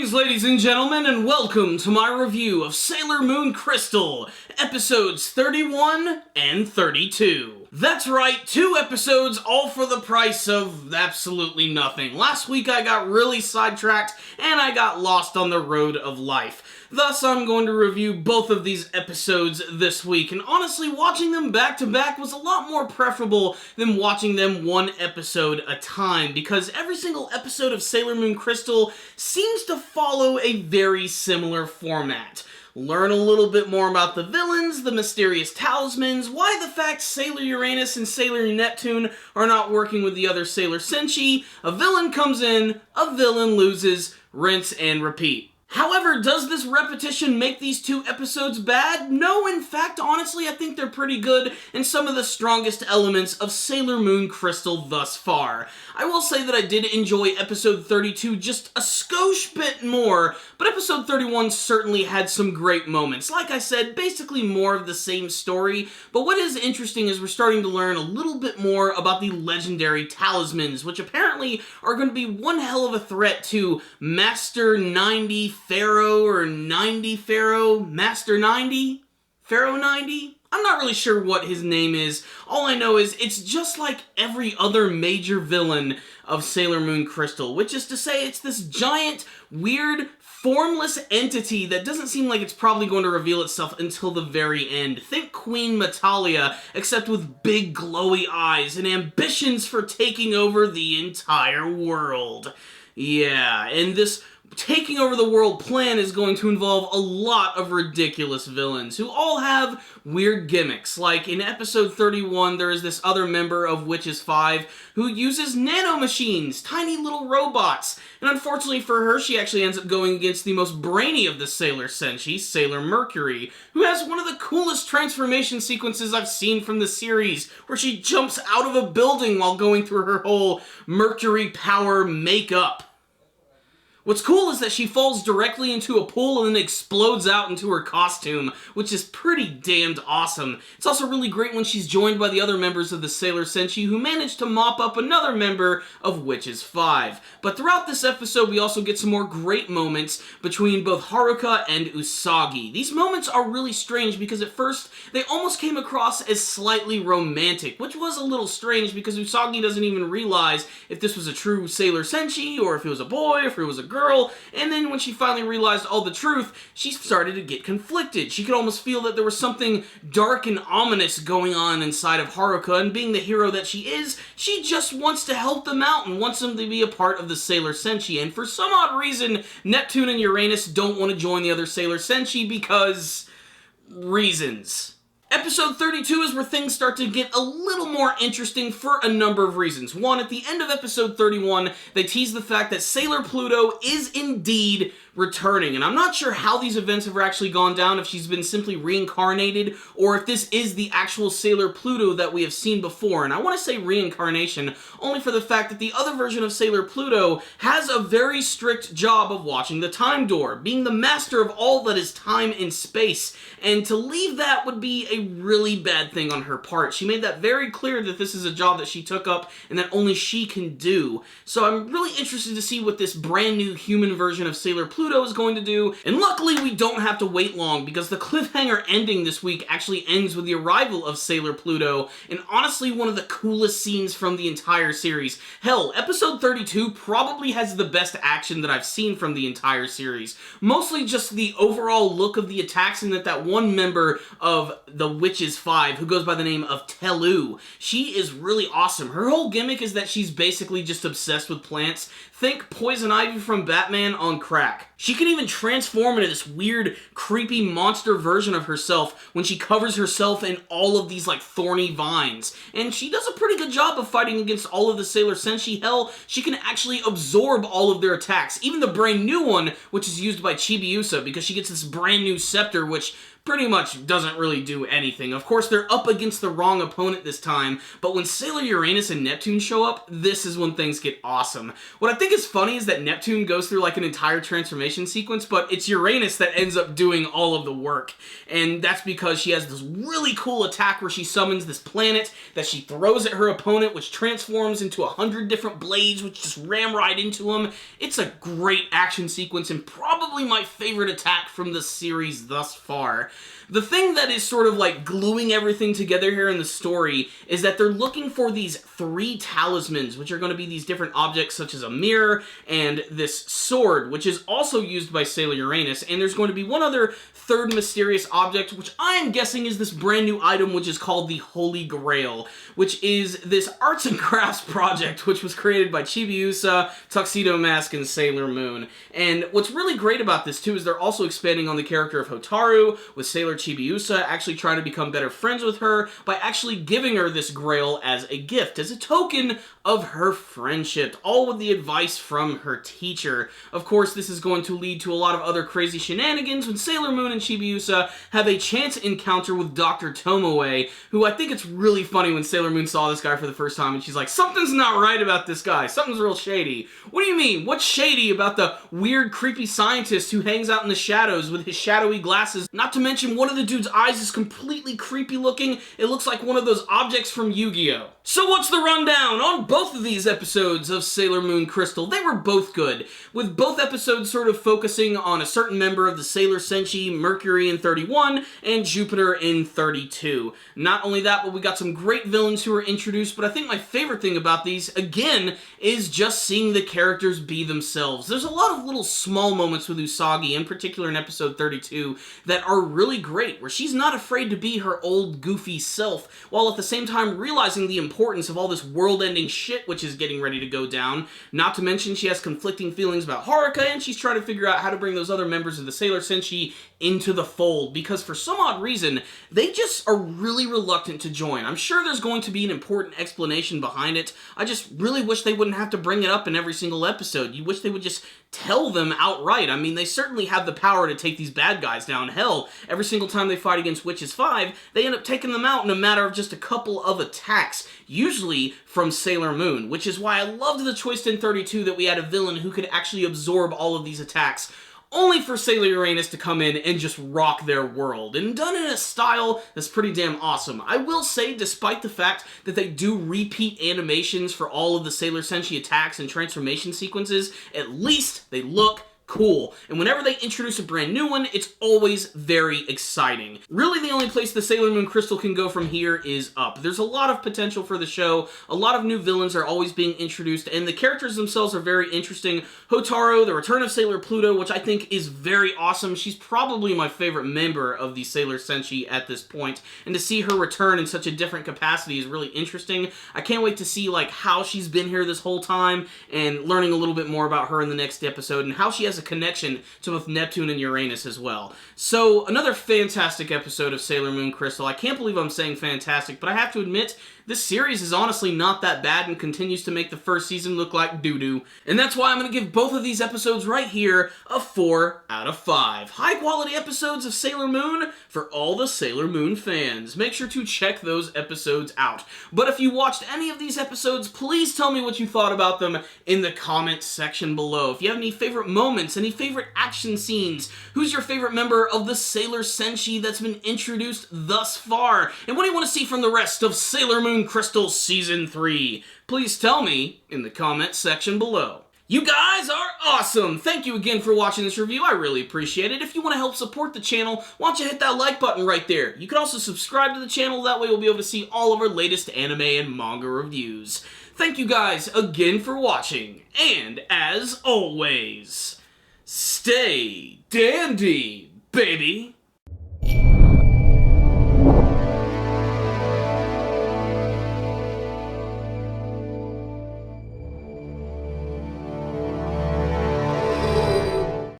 Greetings, ladies and gentlemen, and welcome to my review of Sailor Moon Crystal, episodes 31 and 32. That's right, 2 episodes, all for the price of absolutely nothing. Last week I got really sidetracked, and I got lost on the road of life. Thus, I'm going to review both of these episodes this week, and honestly, watching them back to back was a lot more preferable than watching them one episode a time, because every single episode of Sailor Moon Crystal seems to follow a very similar format. Learn a little bit more about the villains, the mysterious talismans, why the fact Sailor Uranus and Sailor Neptune are not working with the other Sailor Senshi, a villain comes in, a villain loses, rinse and repeat. However, does this repetition make these 2 episodes bad? No, in fact, honestly, I think they're pretty good and some of the strongest elements of Sailor Moon Crystal thus far. I will say that I did enjoy episode 32 just a skosh bit more, but episode 31 certainly had some great moments. Like I said, basically more of the same story, but what is interesting is we're starting to learn a little bit more about the legendary talismans, which apparently are going to be one hell of a threat to Master 90 Pharaoh or 90 Pharaoh, Master 90, Pharaoh 90? I'm not really sure what his name is. All I know is it's just like every other major villain of Sailor Moon Crystal, which is to say it's this giant, weird, formless entity that doesn't seem like it's probably going to reveal itself until the very end. Think Queen Metalia, except with big glowy eyes and ambitions for taking over the entire world. Yeah, and this taking over the world plan is going to involve a lot of ridiculous villains who all have weird gimmicks. Like in episode 31, there is this other member of Witches 5 who uses nanomachines, tiny little robots. And unfortunately for her, she actually ends up going against the most brainy of the Sailor Senshi, Sailor Mercury, who has one of the coolest transformation sequences I've seen from the series, where she jumps out of a building while going through her whole Mercury power makeup. What's cool is that she falls directly into a pool and then explodes out into her costume, which is pretty damned awesome. It's also really great when she's joined by the other members of the Sailor Senshi who manage to mop up another member of Witches 5. But throughout this episode, we also get some more great moments between both Haruka and Usagi. These moments are really strange because at first, they almost came across as slightly romantic, which was a little strange because Usagi doesn't even realize if this was a true Sailor Senshi or if it was a boy, or if it was a girl, and then when she finally realized all the truth, she started to get conflicted. She could almost feel that there was something dark and ominous going on inside of Haruka, and being the hero that she is, she just wants to help them out and wants them to be a part of the Sailor Senshi, and for some odd reason, Neptune and Uranus don't want to join the other Sailor Senshi because reasons. Episode 32 is where things start to get a little more interesting for a number of reasons. One, at the end of episode 31, they tease the fact that Sailor Pluto is indeed returning, and I'm not sure how these events have actually gone down, if she's been simply reincarnated, or if this is the actual Sailor Pluto that we have seen before, and I want to say reincarnation only for the fact that the other version of Sailor Pluto has a very strict job of watching the time door, being the master of all that is time and space, and to leave that would be a really bad thing on her part. She made that very clear that this is a job that she took up and that only she can do, so I'm really interested to see what this brand new human version of Sailor Pluto is going to do, and luckily we don't have to wait long because the cliffhanger ending this week actually ends with the arrival of Sailor Pluto, and honestly one of the coolest scenes from the entire series. Hell, episode 32 probably has the best action that I've seen from the entire series. Mostly just the overall look of the attacks, and that one member of the Witches 5 who goes by the name of Telu, she is really awesome. Her whole gimmick is that she's basically just obsessed with plants. Think Poison Ivy from Batman on crack. She can even transform into this weird, creepy monster version of herself when she covers herself in all of these, like, thorny vines. And she does a pretty good job of fighting against all of the Sailor Senshi. Hell, she can actually absorb all of their attacks. Even the brand new one, which is used by Chibiusa, because she gets this brand new scepter, which pretty much doesn't really do anything. Of course, they're up against the wrong opponent this time, but when Sailor Uranus and Neptune show up, this is when things get awesome. What I think is funny is that Neptune goes through like an entire transformation sequence, but it's Uranus that ends up doing all of the work. And that's because she has this really cool attack where she summons this planet that she throws at her opponent, which transforms into 100 different blades, which just ram right into him. It's a great action sequence and probably my favorite attack from the series thus far. The thing that is sort of like gluing everything together here in the story is that they're looking for these 3 talismans, which are going to be these different objects such as a mirror and this sword, which is also used by Sailor Uranus, and there's going to be one other third mysterious object, which I am guessing is this brand new item, which is called the Holy Grail, which is this arts and crafts project, which was created by Chibiusa, Tuxedo Mask, and Sailor Moon. And what's really great about this, too, is they're also expanding on the character of Hotaru, with Sailor Chibiusa actually trying to become better friends with her by actually giving her this grail as a gift, as a token of her friendship, all with the advice from her teacher. Of course, this is going to lead to a lot of other crazy shenanigans when Sailor Moon and Chibiusa have a chance encounter with Dr. Tomoe, who I think it's really funny when Sailor Moon saw this guy for the first time and she's like, something's not right about this guy, something's real shady. What do you mean? What's shady about the weird, creepy scientist who hangs out in the shadows with his shadowy glasses? Not to mention, one of the dude's eyes is completely creepy looking. It looks like one of those objects from Yu-Gi-Oh! So what's the rundown on both of these episodes of Sailor Moon Crystal? They were both good, with both episodes sort of focusing on a certain member of the Sailor Senshi, Mercury in 31, and Jupiter in 32. Not only that, but we got some great villains who were introduced, but I think my favorite thing about these, again, is just seeing the characters be themselves. There's a lot of little small moments with Usagi, in particular in episode 32, that are really great, where she's not afraid to be her old, goofy self, while at the same time realizing the importance of all this world-ending shit which is getting ready to go down. Not to mention she has conflicting feelings about Haruka, and she's trying to figure out how to bring those other members of the Sailor Senshi into the fold, because for some odd reason, they just are really reluctant to join. I'm sure there's going to be an important explanation behind it. I just really wish they wouldn't have to bring it up in every single episode. You wish they would just tell them outright. I mean, they certainly have the power to take these bad guys down. Hell, every single time they fight against Witches 5, they end up taking them out in a matter of just a couple of attacks, usually from Sailor Moon, which is why I loved the twist in 32 that we had a villain who could actually absorb all of these attacks, only for Sailor Uranus to come in and just rock their world, and done in a style that's pretty damn awesome. I will say, despite the fact that they do repeat animations for all of the Sailor Senshi attacks and transformation sequences, at least they look cool. And whenever they introduce a brand new one, it's always very exciting. Really, the only place the Sailor Moon Crystal can go from here is up. There's a lot of potential for the show. A lot of new villains are always being introduced, and the characters themselves are very interesting. Hotaru, the return of Sailor Pluto, which I think is very awesome. She's probably my favorite member of the Sailor Senshi at this point, and to see her return in such a different capacity is really interesting. I can't wait to see like how she's been here this whole time, and learning a little bit more about her in the next episode, and how she has a connection to both Neptune and Uranus as well. So, another fantastic episode of Sailor Moon Crystal. I can't believe I'm saying fantastic, but I have to admit, this series is honestly not that bad and continues to make the first season look like doo-doo. And that's why I'm going to give both of these episodes right here a 4 out of 5. High quality episodes of Sailor Moon for all the Sailor Moon fans. Make sure to check those episodes out. But if you watched any of these episodes, please tell me what you thought about them in the comments section below. If you have any favorite moments, any favorite action scenes, who's your favorite member of the Sailor Senshi that's been introduced thus far, and what do you want to see from the rest of Sailor Moon Crystal Season 3? Please tell me in the comments section below. You guys are awesome! Thank you again for watching this review, I really appreciate it. If you want to help support the channel, why don't you hit that like button right there. You can also subscribe to the channel, that way you'll be able to see all of our latest anime and manga reviews. Thank you guys again for watching, and as always, stay dandy, baby!